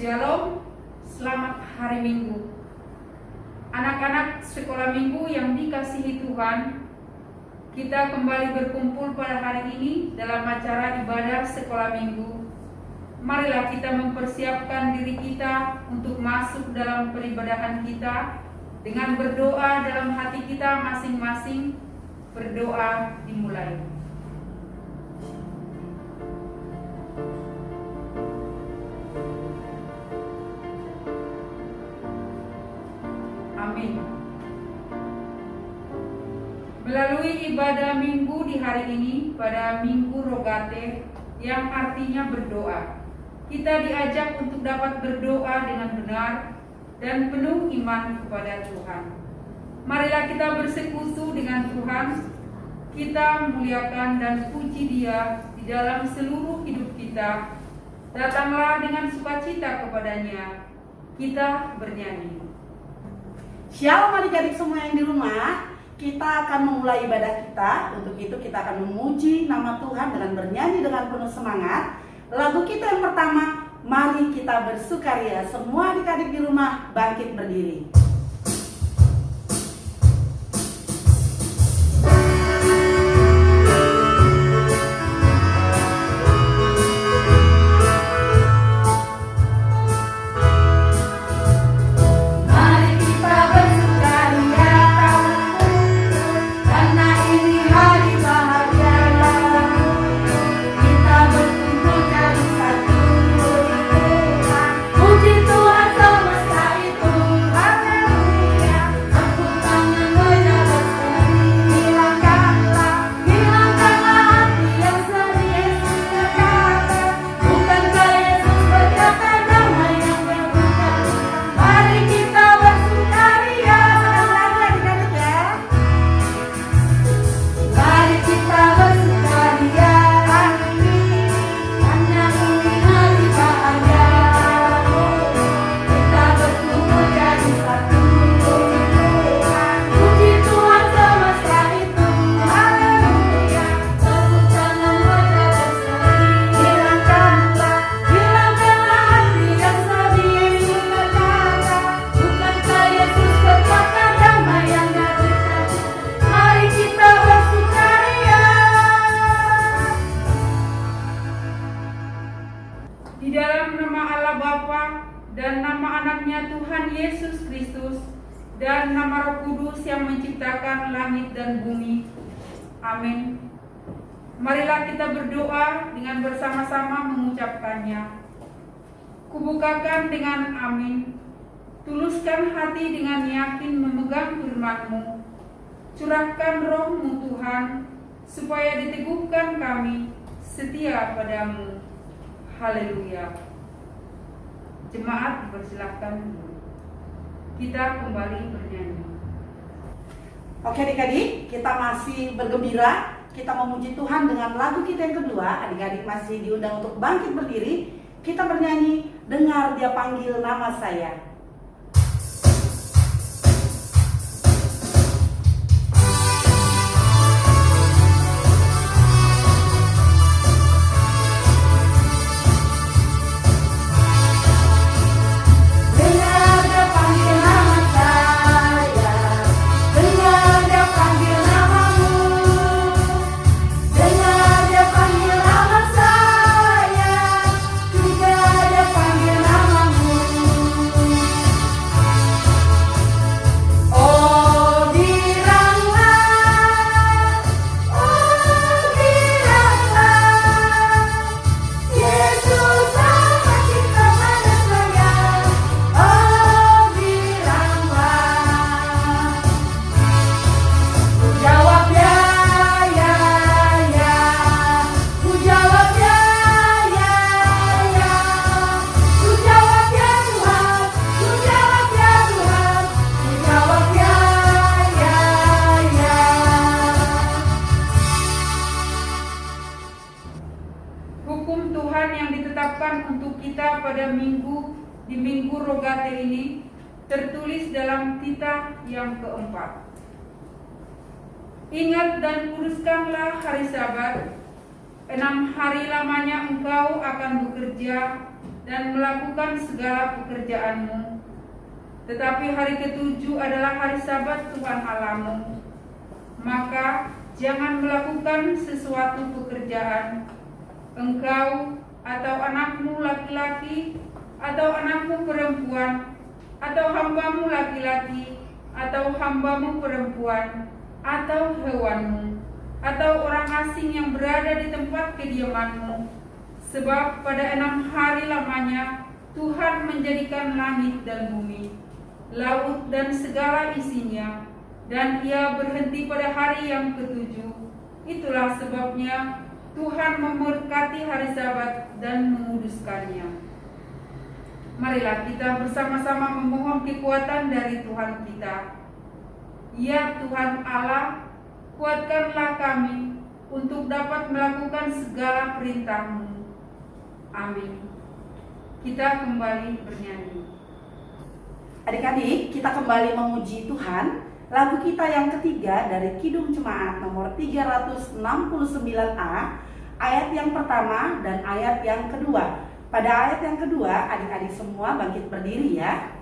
Shalom, selamat hari Minggu. Anak-anak sekolah minggu yang dikasihi Tuhan, kita kembali berkumpul pada hari ini dalam acara ibadah sekolah minggu. Marilah kita mempersiapkan diri kita untuk masuk dalam peribadahan kita dengan berdoa dalam hati kita masing-masing. Berdoa dimulai. Amin. Melalui ibadah minggu di hari ini, pada Minggu Rogate yang artinya berdoa, kita diajak untuk dapat berdoa dengan benar dan penuh iman kepada Tuhan. Marilah kita bersekutu dengan Tuhan, kita memuliakan dan puji Dia di dalam seluruh hidup kita. Datanglah dengan sukacita kepadanya, kita bernyanyi. Shalom adik-adik semua yang di rumah, kita akan memulai ibadah kita. Untuk itu kita akan memuji nama Tuhan dengan bernyanyi dengan penuh semangat. Lagu kita yang pertama, mari kita bersukaria. Semua adik-adik di rumah bangkit berdiri. Dan nama anaknya Tuhan Yesus Kristus dan nama Roh Kudus yang menciptakan langit dan bumi. Amin. Marilah kita berdoa dengan bersama-sama mengucapkannya. Kubukakan dengan amin. Tuluskan hati dengan yakin memegang firman-Mu. Curahkan Roh-Mu Tuhan, supaya diteguhkan kami setia padamu. Haleluya. Jemaat dipersilahkan dulu. Kita kembali bernyanyi. Oke adik-adik, kita masih bergembira. Kita memuji Tuhan dengan lagu kita yang kedua. Adik-adik masih diundang untuk bangkit berdiri. Kita bernyanyi, dengar Dia panggil nama saya. Untuk kita pada di Minggu Rogate ini tertulis dalam titah yang keempat. Ingat dan kuduskanlah hari Sabat. 6 hari lamanya engkau akan bekerja, dan melakukan segala pekerjaanmu. Tetapi hari ketujuh adalah hari Sabat Tuhan Allahmu. Maka jangan melakukan sesuatu pekerjaan, engkau atau anakmu laki-laki atau anakmu perempuan atau hambamu laki-laki atau hambamu perempuan atau hewanmu atau orang asing yang berada di tempat kediamanmu. Sebab pada 6 hari lamanya Tuhan menjadikan langit dan bumi, laut dan segala isinya, dan ia berhenti pada hari yang ketujuh. Itulah sebabnya Tuhan memberkati hari Sabat dan menguduskannya. Marilah kita bersama-sama memohon kekuatan dari Tuhan kita. Ya Tuhan Allah, kuatkanlah kami untuk dapat melakukan segala perintah-Mu. Amin. Kita kembali bernyanyi. Adik-adik, kita kembali memuji Tuhan. Lagu kita yang ketiga dari Kidung Jemaat nomor 369A, ayat yang pertama dan ayat yang kedua. Pada ayat yang kedua, adik-adik semua bangkit berdiri ya.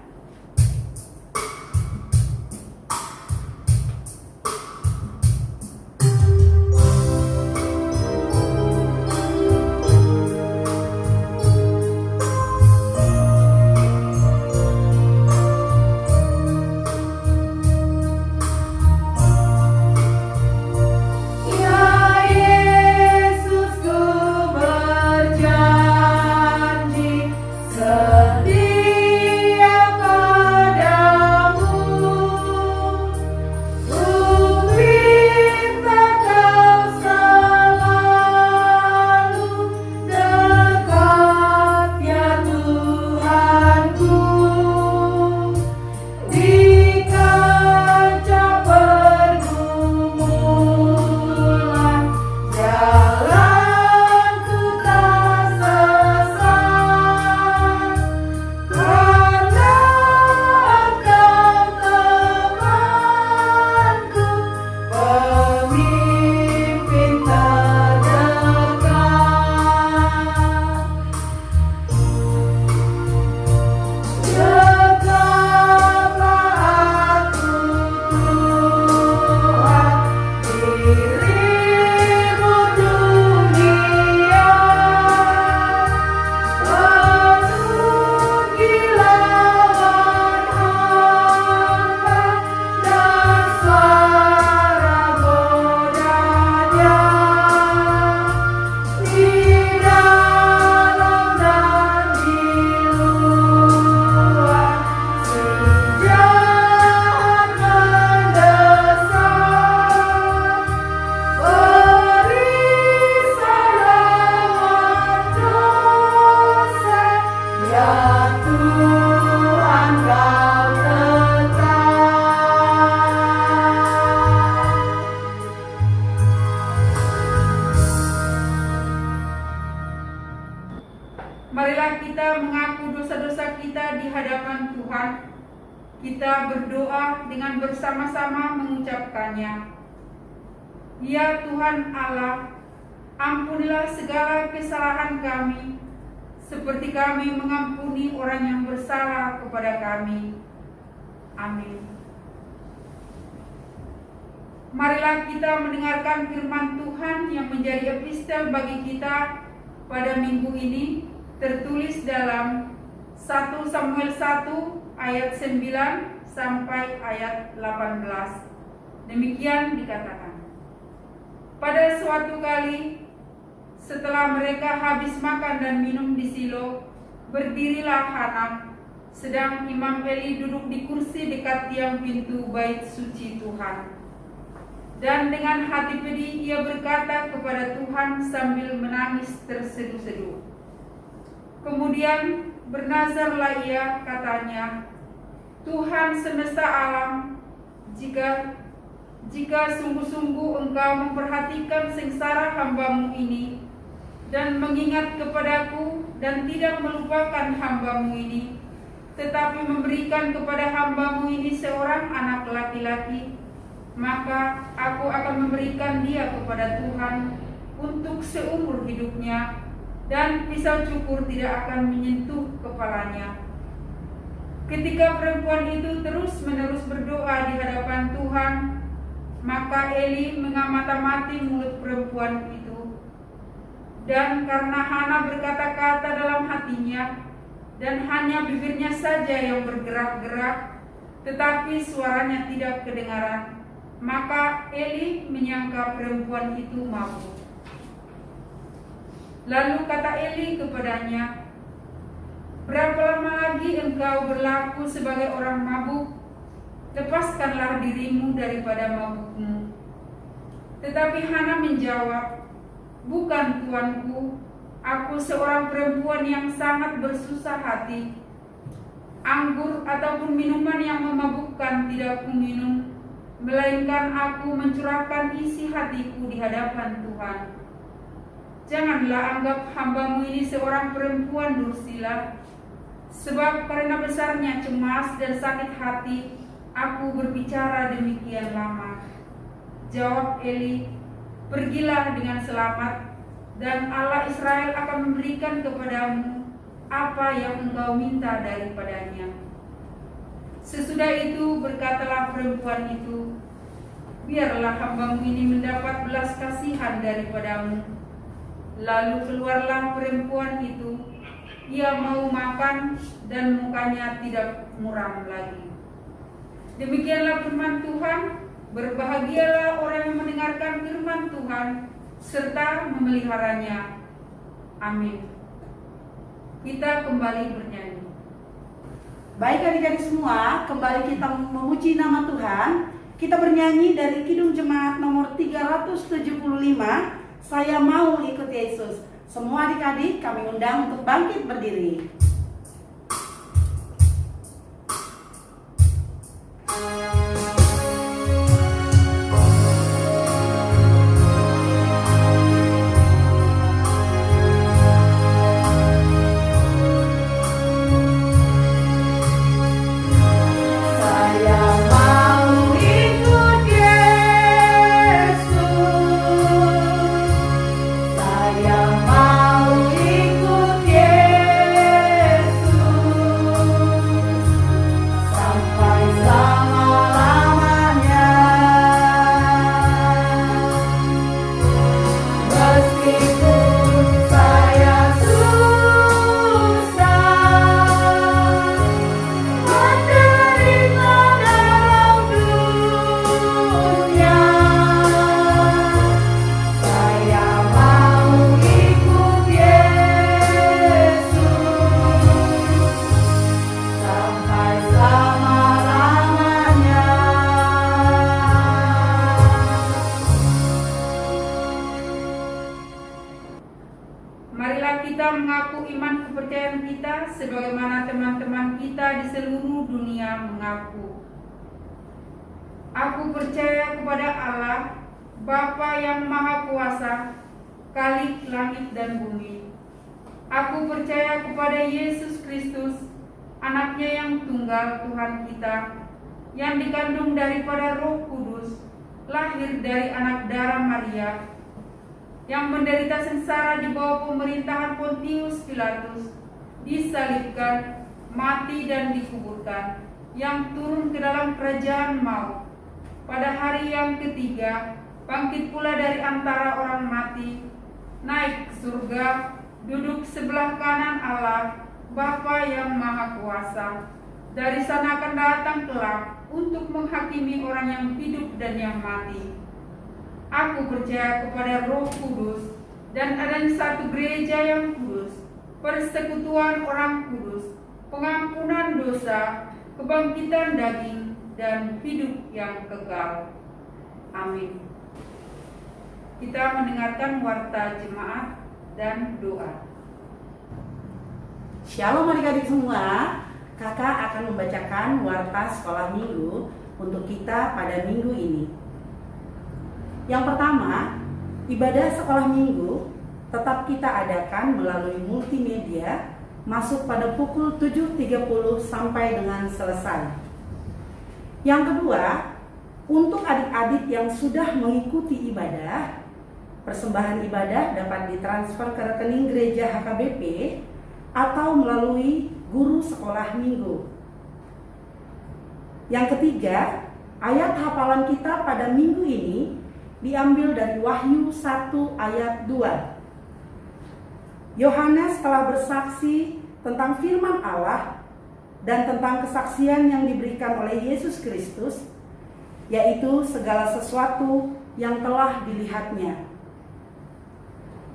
Marilah kita mengaku dosa-dosa kita di hadapan Tuhan. Kita berdoa dengan bersama-sama mengucapkannya. Ya Tuhan Allah, ampunilah segala kesalahan kami, seperti kami mengampuni orang yang bersalah kepada kami. Amin. Marilah kita mendengarkan firman Tuhan yang menjadi epistel bagi kita pada minggu ini, tertulis dalam 1 Samuel 1 ayat 9 sampai ayat 18. Demikian dikatakan. Pada suatu kali, setelah mereka habis makan dan minum di Silo, berdirilah Hanak, sedang Imam Eli duduk di kursi dekat tiang pintu bait suci Tuhan. Dan dengan hati pedih ia berkata kepada Tuhan sambil menangis terseduh-seduh. Kemudian bernazarlah ia, katanya, Tuhan semesta alam, jika sungguh-sungguh Engkau memperhatikan sengsara hamba-Mu ini, dan mengingat kepadaku dan tidak melupakan hamba-Mu ini, tetapi memberikan kepada hamba-Mu ini seorang anak laki-laki, maka aku akan memberikan dia kepada Tuhan untuk seumur hidupnya, dan pisau cukur tidak akan menyentuh kepalanya. Ketika perempuan itu terus-menerus berdoa di hadapan Tuhan, maka Eli mengamati mulut perempuan itu. Dan karena Hana berkata-kata dalam hatinya, dan hanya bibirnya saja yang bergerak-gerak, tetapi suaranya tidak kedengaran, maka Eli menyangka perempuan itu mabuk. Lalu kata Eli kepadanya, "Berapa lama lagi engkau berlaku sebagai orang mabuk? Lepaskanlah dirimu daripada mabukmu." Tetapi Hana menjawab, "Bukan, tuanku, aku seorang perempuan yang sangat bersusah hati. Anggur ataupun minuman yang memabukkan tidak kuminum, melainkan aku mencurahkan isi hatiku di hadapan Tuhan. Janganlah anggap hambamu ini seorang perempuan dursila, sebab karena besarnya cemas dan sakit hati, aku berbicara demikian lama." Jawab Eli, "Pergilah dengan selamat, dan Allah Israel akan memberikan kepadamu apa yang engkau minta daripadanya." Sesudah itu berkatalah perempuan itu, "Biarlah hambamu ini mendapat belas kasihan daripadamu." Lalu keluarlah perempuan itu, ia mau makan dan mukanya tidak muram lagi. Demikianlah firman Tuhan. Berbahagialah orang yang mendengarkan firman Tuhan serta memeliharanya. Amin. Kita kembali bernyanyi. Baik adik-adik semua, kembali kita memuji nama Tuhan. Kita bernyanyi dari Kidung Jemaat nomor 375, "Saya Mau Ikut Yesus." Semua adik-adik kami undang untuk bangkit berdiri. Sebagaimana teman-teman kita di seluruh dunia mengaku. Aku percaya kepada Allah, Bapa yang Maha Kuasa, Khalik langit dan bumi. Aku percaya kepada Yesus Kristus, Anaknya yang tunggal Tuhan kita, yang dikandung daripada Roh Kudus, lahir dari anak darah Maria, yang menderita sengsara di bawah pemerintahan Pontius Pilatus, disalibkan, mati dan dikuburkan, yang turun ke dalam kerajaan maut. Pada hari yang ketiga, bangkit pula dari antara orang mati, naik ke surga, duduk sebelah kanan Allah, Bapa yang Maha Kuasa. Dari sana akan datang kelak untuk menghakimi orang yang hidup dan yang mati. Aku percaya kepada Roh Kudus, dan adanya satu gereja yang kudus, persekutuan orang kudus, pengampunan dosa, kebangkitan daging, dan hidup yang kekal. Amin. Kita mendengarkan warta jemaat dan doa. Shalom adik-adik semua. Kakak akan membacakan warta sekolah minggu untuk kita pada minggu ini. Yang pertama, ibadah sekolah minggu tetap kita adakan melalui multimedia, masuk pada pukul 7.30 sampai dengan selesai. Yang kedua, untuk adik-adik yang sudah mengikuti ibadah, Persembahan ibadah dapat ditransfer ke rekening gereja HKBP atau melalui guru sekolah minggu. Yang ketiga, ayat hafalan kita pada minggu ini diambil dari Wahyu 1 ayat 2. Yohanes telah bersaksi tentang firman Allah dan tentang kesaksian yang diberikan oleh Yesus Kristus, yaitu segala sesuatu yang telah dilihatnya.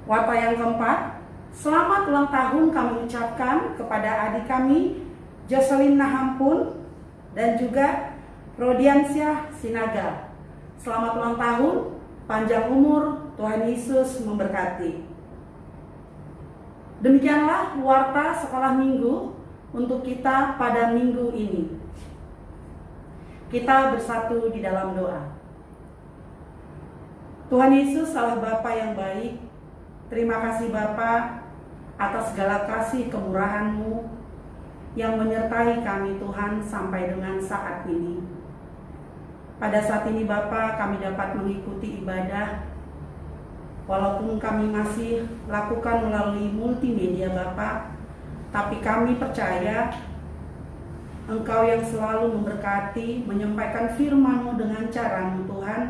Warta yang keempat, selamat ulang tahun kami ucapkan kepada adik kami Jocelyn Nahampun dan juga Rodiansyah Sinaga. Selamat ulang tahun, panjang umur, Tuhan Yesus memberkati. Demikianlah warta sekolah minggu untuk kita pada minggu ini. Kita bersatu di dalam doa. Tuhan Yesus Allah Bapa yang baik, terima kasih Bapa atas segala kasih kemurahan-Mu yang menyertai kami Tuhan sampai dengan saat ini. Pada saat ini Bapa, kami dapat mengikuti ibadah walaupun kami masih lakukan melalui multimedia Bapa, tapi kami percaya Engkau yang selalu memberkati, menyampaikan firman-Mu dengan cara-Mu Tuhan.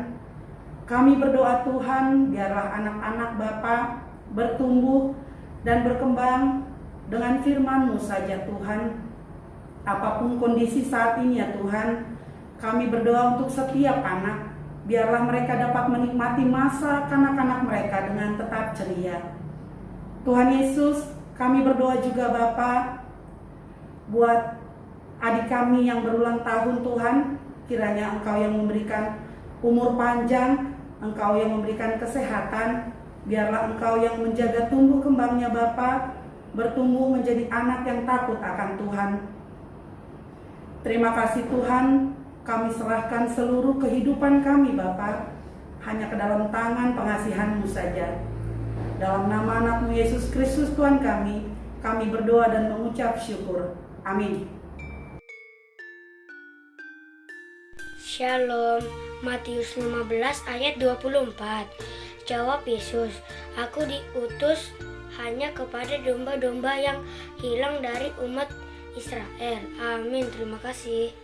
Kami berdoa Tuhan, biarlah anak-anak Bapa bertumbuh dan berkembang dengan firman-Mu saja Tuhan. Apapun kondisi saat ini ya Tuhan, kami berdoa untuk setiap anak, biarlah mereka dapat menikmati masa kanak-kanak mereka dengan tetap ceria. Tuhan Yesus, kami berdoa juga Bapa buat adik kami yang berulang tahun Tuhan, kiranya Engkau yang memberikan umur panjang, Engkau yang memberikan kesehatan, biarlah Engkau yang menjaga tumbuh kembangnya Bapa, bertumbuh menjadi anak yang takut akan Tuhan. Terima kasih Tuhan, kami serahkan seluruh kehidupan kami Bapa hanya ke dalam tangan pengasihan-Mu saja. Dalam nama anak-Mu Yesus Kristus Tuhan kami berdoa dan mengucap syukur. Amin. Shalom. Matius 15 ayat 24. Jawab Yesus, aku diutus hanya kepada domba-domba yang hilang dari umat Israel. Amin. Terima kasih.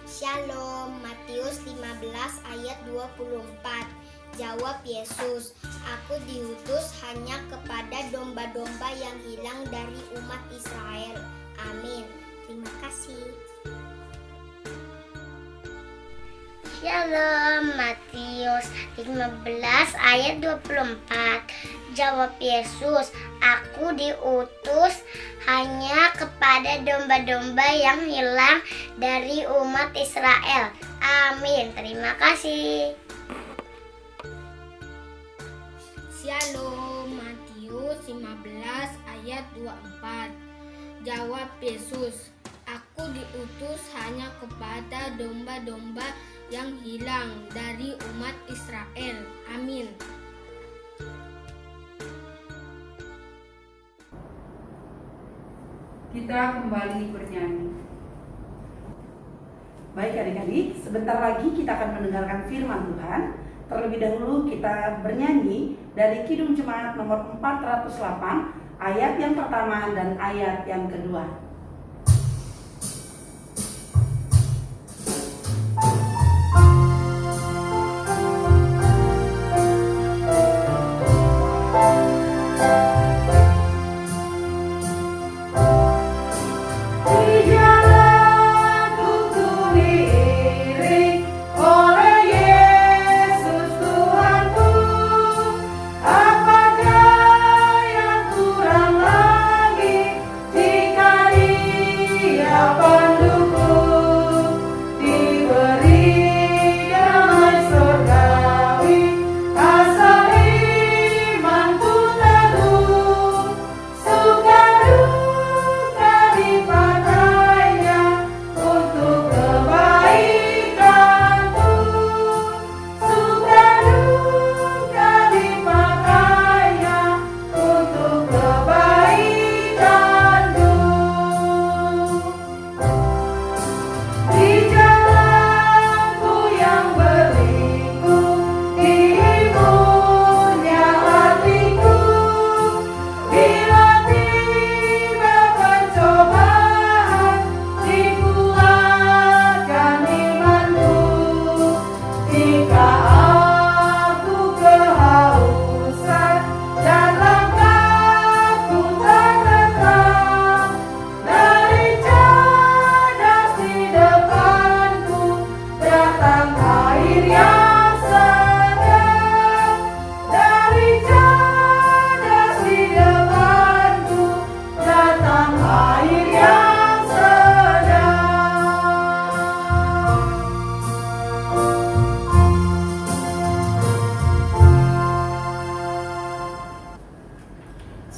Shalom. Matius 15 ayat 24. Jawab Yesus, aku diutus hanya kepada domba-domba yang hilang dari umat Israel. Amin. Terima kasih. Shalom. Matius 15 ayat 24. Jawab Yesus, aku diutus hanya kepada domba-domba yang hilang dari umat Israel. Amin. Terima kasih. Shalom. Matius 15 ayat 24. Jawab Yesus, aku diutus hanya kepada domba-domba yang hilang dari umat Israel. Amin. Kita kembali bernyanyi. Baik adik-adik, sebentar lagi kita akan mendengarkan firman Tuhan. Terlebih dahulu kita bernyanyi dari Kidung Jemaat nomor 408, ayat yang pertama dan ayat yang kedua. Apakah yang kurang lagi jika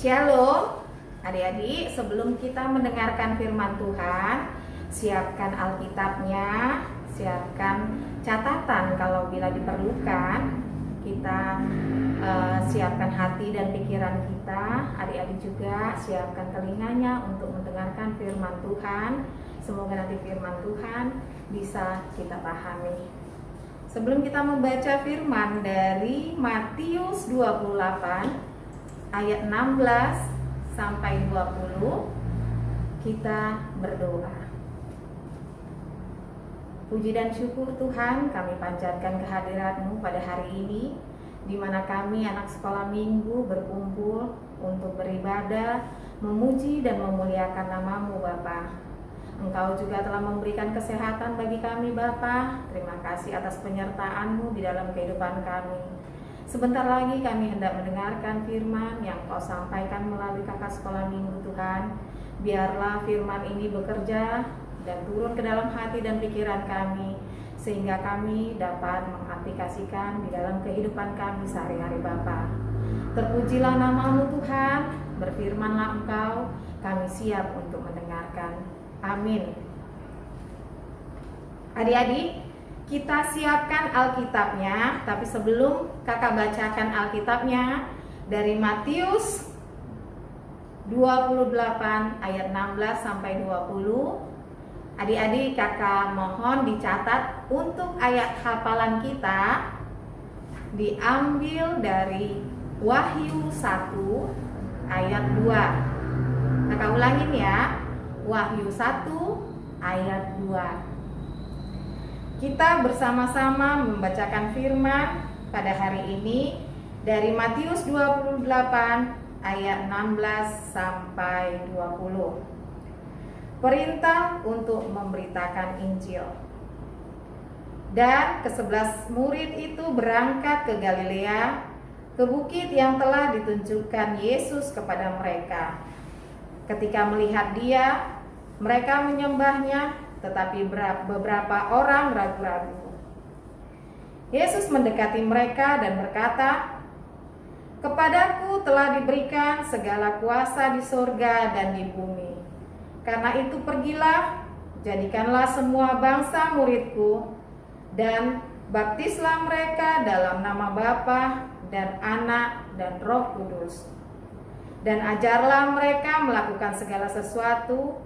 Shalom, adik-adik, sebelum kita mendengarkan firman Tuhan, siapkan Alkitabnya, siapkan catatan kalau bila diperlukan. Kita siapkan hati dan pikiran kita, adik-adik juga siapkan telinganya untuk mendengarkan firman Tuhan. Semoga nanti firman Tuhan bisa kita pahami. Sebelum kita membaca firman dari Matius 28 ayat 16 sampai 20, kita berdoa. Puji dan syukur Tuhan, kami panjatkan kehadirat-Mu pada hari ini, di mana kami anak sekolah minggu berkumpul untuk beribadah, memuji dan memuliakan nama-Mu Bapa. Engkau juga telah memberikan kesehatan bagi kami Bapa. Terima kasih atas penyertaan-Mu di dalam kehidupan kami. Sebentar lagi kami hendak mendengarkan firman yang Kau sampaikan melalui kakak sekolah minggu Tuhan. Biarlah firman ini bekerja dan turun ke dalam hati dan pikiran kami, sehingga kami dapat mengaplikasikan di dalam kehidupan kami sehari-hari Bapa. Terpujilah nama-Mu Tuhan, berfirmanlah Engkau, kami siap untuk mendengarkan. Amin. Adik-adik, kita siapkan Alkitabnya, tapi sebelum kakak bacakan Alkitabnya dari Matius 28 ayat 16 sampai 20, adik-adik kakak mohon dicatat untuk ayat hafalan kita diambil dari Wahyu 1 ayat 2. Kakak ulangin ya, Wahyu 1 ayat 2. Kita bersama-sama membacakan firman pada hari ini dari Matius 28 ayat 16 sampai 20. Perintah untuk memberitakan Injil. Dan ke-11 murid itu berangkat ke Galilea, ke bukit yang telah ditunjukkan Yesus kepada mereka. Ketika melihat Dia, mereka menyembahnya, tetapi beberapa orang ragu-ragu. Yesus mendekati mereka dan berkata, "Kepadaku telah diberikan segala kuasa di surga dan di bumi. Karena itu pergilah, jadikanlah semua bangsa muridku, dan baptislah mereka dalam nama Bapa dan Anak dan Roh Kudus. Dan ajarlah mereka melakukan segala sesuatu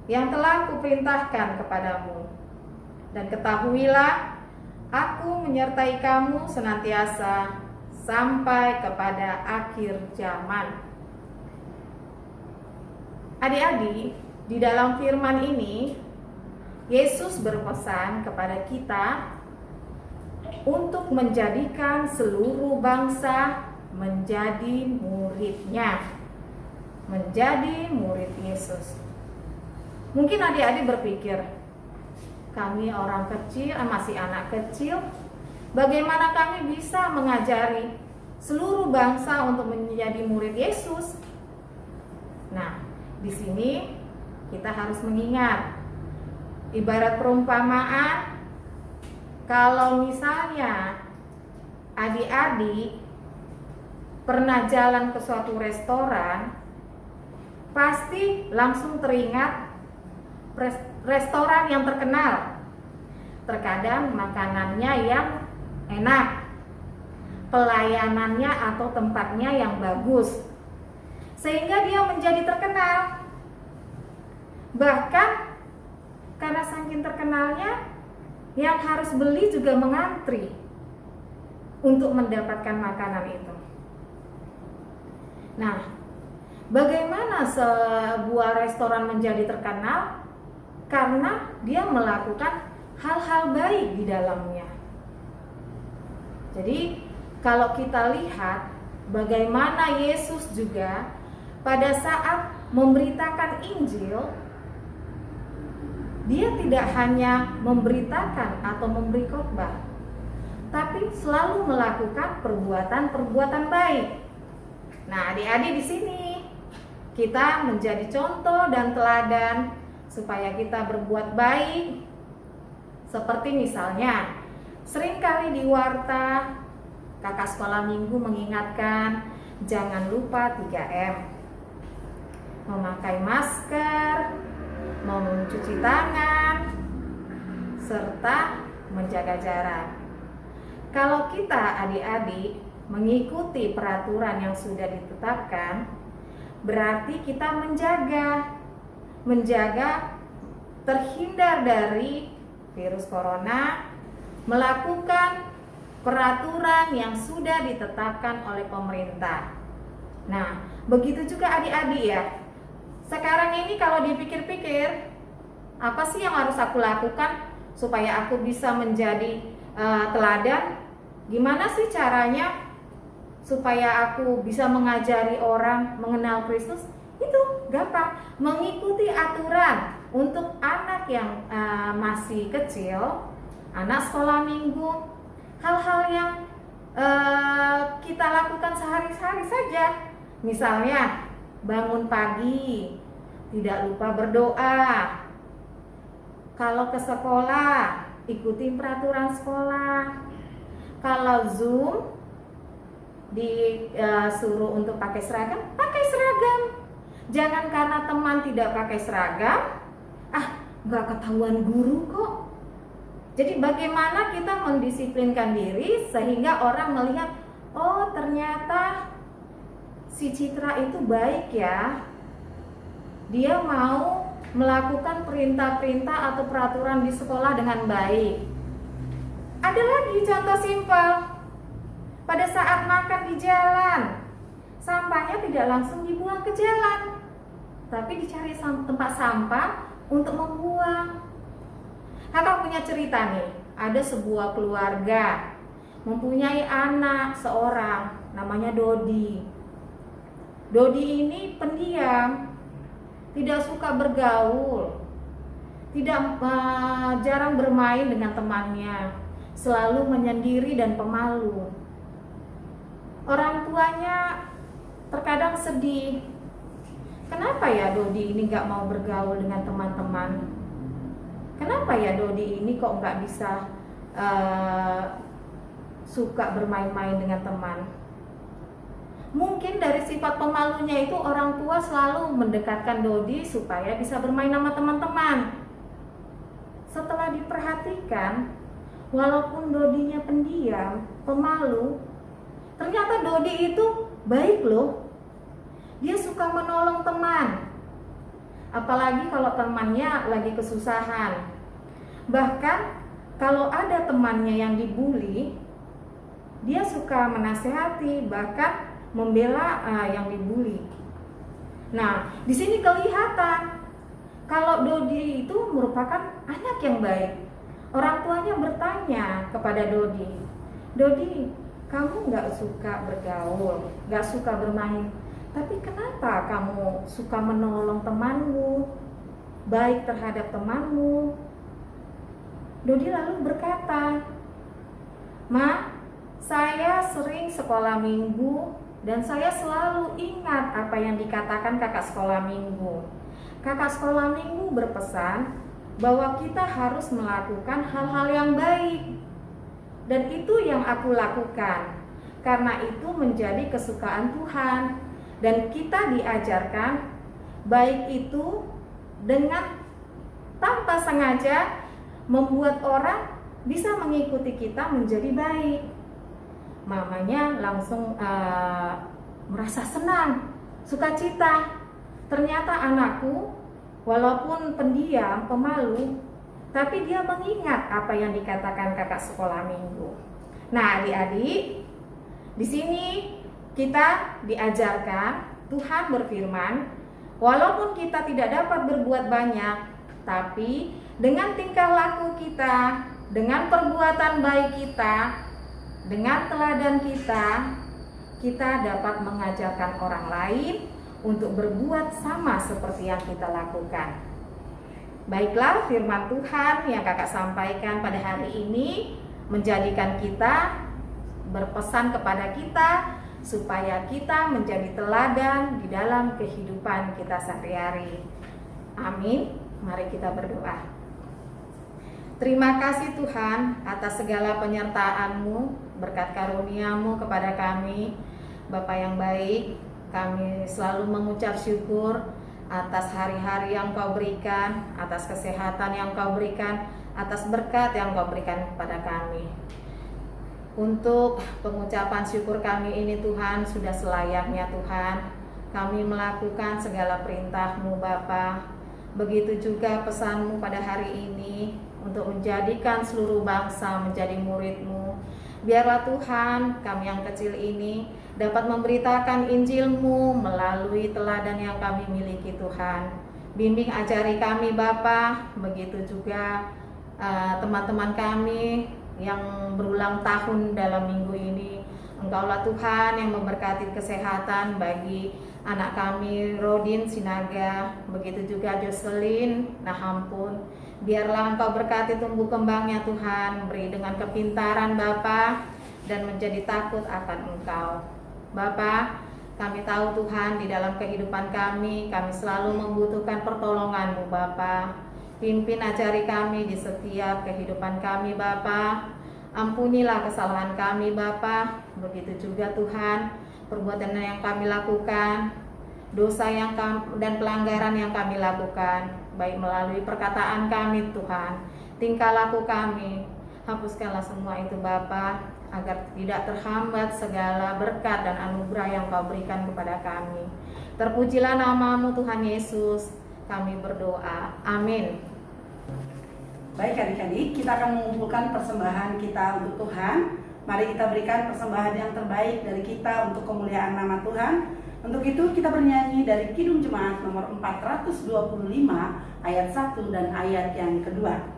yang telah kuperintahkan kepadamu. Dan ketahuilah, aku menyertai kamu senantiasa sampai kepada akhir zaman." Adik-adik, di dalam firman ini, Yesus berpesan kepada kita untuk menjadikan seluruh bangsa menjadi murid-Nya, menjadi murid Yesus. Mungkin adik-adik berpikir, kami orang kecil, masih anak kecil, bagaimana kami bisa mengajari seluruh bangsa untuk menjadi murid Yesus? Nah, di sini kita harus mengingat, ibarat perumpamaan, kalau misalnya adik-adik pernah jalan ke suatu restoran, pasti langsung teringat restoran yang terkenal. Terkadang makanannya yang enak, pelayanannya atau tempatnya yang bagus, sehingga dia menjadi terkenal. Bahkan karena saking terkenalnya, yang harus beli juga mengantri untuk mendapatkan makanan itu. Nah, bagaimana sebuah restoran menjadi terkenal? Karena dia melakukan hal-hal baik di dalamnya. Jadi kalau kita lihat bagaimana Yesus juga pada saat memberitakan Injil, Dia tidak hanya memberitakan atau memberi khotbah, tapi selalu melakukan perbuatan-perbuatan baik. Nah, adik-adik, di sini kita menjadi contoh dan teladan supaya kita berbuat baik. Seperti misalnya, seringkali di warta kakak sekolah minggu mengingatkan jangan lupa 3M. memakai masker, mencuci tangan, serta menjaga jarak. Kalau kita adik-adik mengikuti peraturan yang sudah ditetapkan, berarti kita menjaga terhindar dari virus corona, melakukan peraturan yang sudah ditetapkan oleh pemerintah. Nah, begitu juga adik-adik ya. Sekarang ini kalau dipikir-pikir, apa sih yang harus aku lakukan supaya aku bisa menjadi teladan? Gimana sih caranya supaya aku bisa mengajari orang mengenal Kristus? Itu gampang, mengikuti aturan untuk anak yang masih kecil, anak sekolah minggu, hal-hal yang kita lakukan sehari-hari saja. Misalnya bangun pagi, tidak lupa berdoa. Kalau ke sekolah, ikuti peraturan sekolah. Kalau Zoom disuruh untuk pakai seragam, pakai seragam. Jangan karena teman tidak pakai seragam, nggak ketahuan guru kok. Jadi bagaimana kita mendisiplinkan diri sehingga orang melihat, oh ternyata si Citra itu baik ya. Dia mau melakukan perintah-perintah atau peraturan di sekolah dengan baik. Ada lagi contoh simpel. Pada saat makan di jalan, sampahnya tidak langsung dibuang ke jalan, tapi dicari tempat sampah untuk membuang. Kakak punya cerita nih, ada sebuah keluarga mempunyai anak seorang, namanya Dodi. Dodi ini pendiam, tidak suka bergaul, jarang bermain dengan temannya, selalu menyendiri dan pemalu. Orang tuanya terkadang sedih. Kenapa ya Dodi ini gak mau bergaul dengan teman-teman? Kenapa ya Dodi ini kok gak bisa suka bermain-main dengan teman? Mungkin dari sifat pemalunya itu orang tua selalu mendekatkan Dodi supaya bisa bermain sama teman-teman. Setelah diperhatikan, walaupun Dodinya pendiam, pemalu, ternyata Dodi itu baik loh. Dia suka menolong teman. Apalagi kalau temannya lagi kesusahan. Bahkan kalau ada temannya yang dibully, dia suka menasehati, bahkan membela yang dibully. Nah, di sini kelihatan kalau Dodi itu merupakan anak yang baik. Orang tuanya bertanya kepada Dodi, Dodi, kamu gak suka bergaul, gak suka bermain, tapi kenapa kamu suka menolong temanmu, baik terhadap temanmu? Dodi lalu berkata, Ma, saya sering sekolah minggu dan saya selalu ingat apa yang dikatakan kakak sekolah minggu. Kakak sekolah minggu berpesan bahwa kita harus melakukan hal-hal yang baik. Dan itu yang aku lakukan, karena itu menjadi kesukaan Tuhan. Dan kita diajarkan baik itu dengan tanpa sengaja membuat orang bisa mengikuti kita menjadi baik. Mamanya langsung merasa senang, sukacita. Ternyata anakku walaupun pendiam, pemalu, tapi dia mengingat apa yang dikatakan kakak sekolah minggu. Nah, adik-adik, di sini kita diajarkan, Tuhan berfirman, walaupun kita tidak dapat berbuat banyak, tapi dengan tingkah laku kita, dengan perbuatan baik kita, dengan teladan kita dapat mengajarkan orang lain untuk berbuat sama seperti yang kita lakukan. Baiklah, firman Tuhan yang kakak sampaikan pada hari ini menjadikan kita, berpesan kepada kita supaya kita menjadi teladan di dalam kehidupan kita sehari-hari. Amin. Mari kita berdoa. Terima kasih Tuhan atas segala penyertaan-Mu, berkat karunia-Mu kepada kami. Bapa yang baik, kami selalu mengucap syukur atas hari-hari yang Kau berikan, atas kesehatan yang Kau berikan, atas berkat yang Kau berikan kepada kami. Untuk pengucapan syukur kami ini Tuhan, sudah selayaknya Tuhan kami melakukan segala perintah-Mu Bapa. Begitu juga pesan-Mu pada hari ini untuk menjadikan seluruh bangsa menjadi murid-Mu. Biarlah Tuhan kami yang kecil ini dapat memberitakan Injil-Mu melalui teladan yang kami miliki Tuhan. Bimbing ajari kami Bapa, begitu juga teman-teman kami yang berulang tahun dalam minggu ini. Engkaulah Tuhan yang memberkati kesehatan bagi anak kami Rodin Sinaga, begitu juga Jocelyn Nahampun. Biarlah Engkau berkati tumbuh kembangnya Tuhan, beri dengan kepintaran Bapa dan menjadi takut akan Engkau. Bapa, kami tahu Tuhan di dalam kehidupan kami selalu membutuhkan pertolongan-Mu Bapa. Pimpin ajari kami di setiap kehidupan kami Bapa. Ampunilah kesalahan kami Bapa. Begitu juga Tuhan perbuatan yang kami lakukan, dosa dan pelanggaran yang kami lakukan, baik melalui perkataan kami Tuhan, tingkah laku kami. Hapuskanlah semua itu Bapa, agar tidak terhambat segala berkat dan anugerah yang Kau berikan kepada kami. Terpujilah nama-Mu Tuhan Yesus, kami berdoa. Amin. Baik adik-adik, kita akan mengumpulkan persembahan kita untuk Tuhan. Mari kita berikan persembahan yang terbaik dari kita untuk kemuliaan nama Tuhan. Untuk itu kita bernyanyi dari Kidung Jemaat nomor 425 ayat 1 dan ayat yang kedua.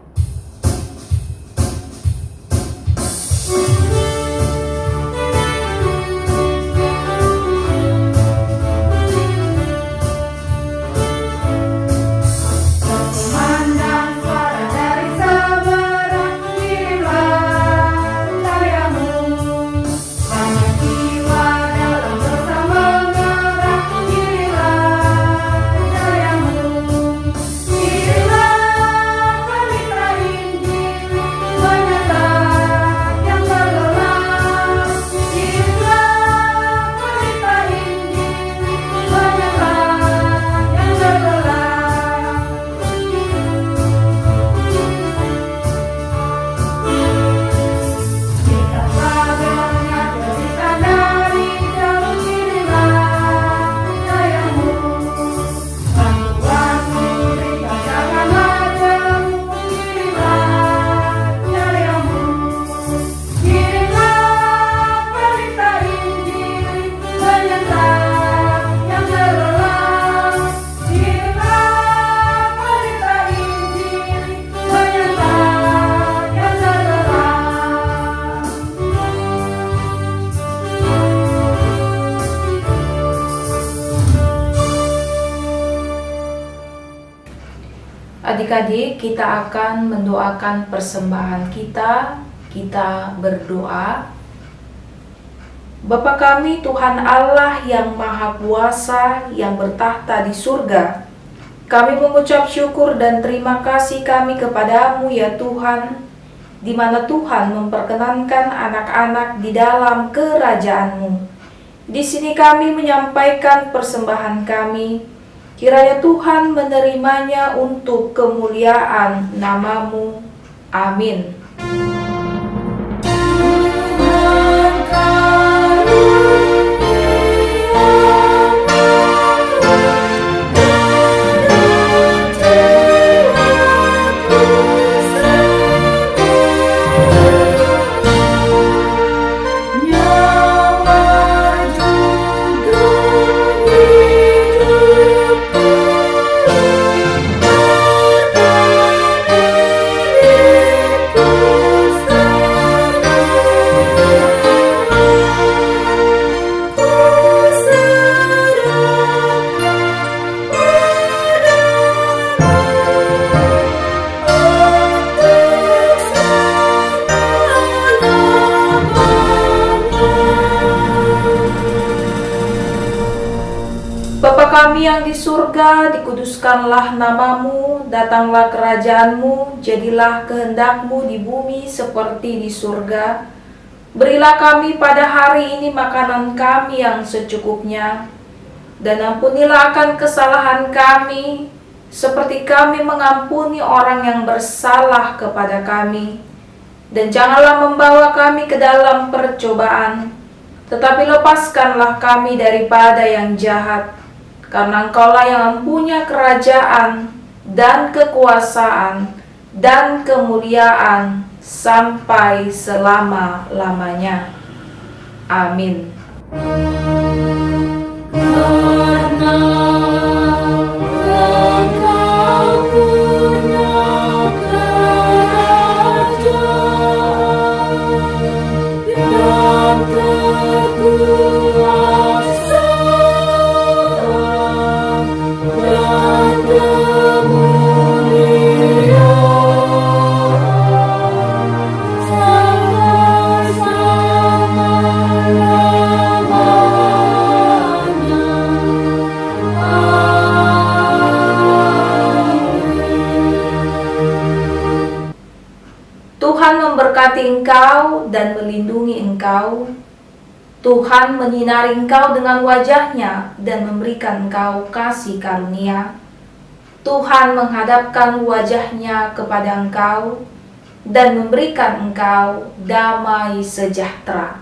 Adik-adik, kita akan mendoakan persembahan kita. Kita berdoa. Bapa kami Tuhan Allah yang Maha Kuasa, yang bertahta di surga, kami mengucap syukur dan terima kasih kami kepadamu ya Tuhan, di mana Tuhan memperkenankan anak-anak di dalam kerajaan-Mu. Di sini kami menyampaikan persembahan kami. Kiranya Tuhan menerimanya untuk kemuliaan nama-Mu. Amin. Bapa kami yang di surga, dikuduskanlah nama-Mu, datanglah kerajaan-Mu, jadilah kehendak-Mu di bumi seperti di surga. Berilah kami pada hari ini makanan kami yang secukupnya. Dan ampunilah akan kesalahan kami, seperti kami mengampuni orang yang bersalah kepada kami. Dan janganlah membawa kami ke dalam percobaan, tetapi lepaskanlah kami daripada yang jahat. Karena Engkaulah yang punya kerajaan dan kekuasaan dan kemuliaan sampai selama-lamanya. Amin. Tuhan memberkati engkau dan melindungi engkau. Tuhan menyinari engkau dengan wajah-Nya dan memberikan engkau kasih karunia. Tuhan menghadapkan wajah-Nya kepada engkau dan memberikan engkau damai sejahtera.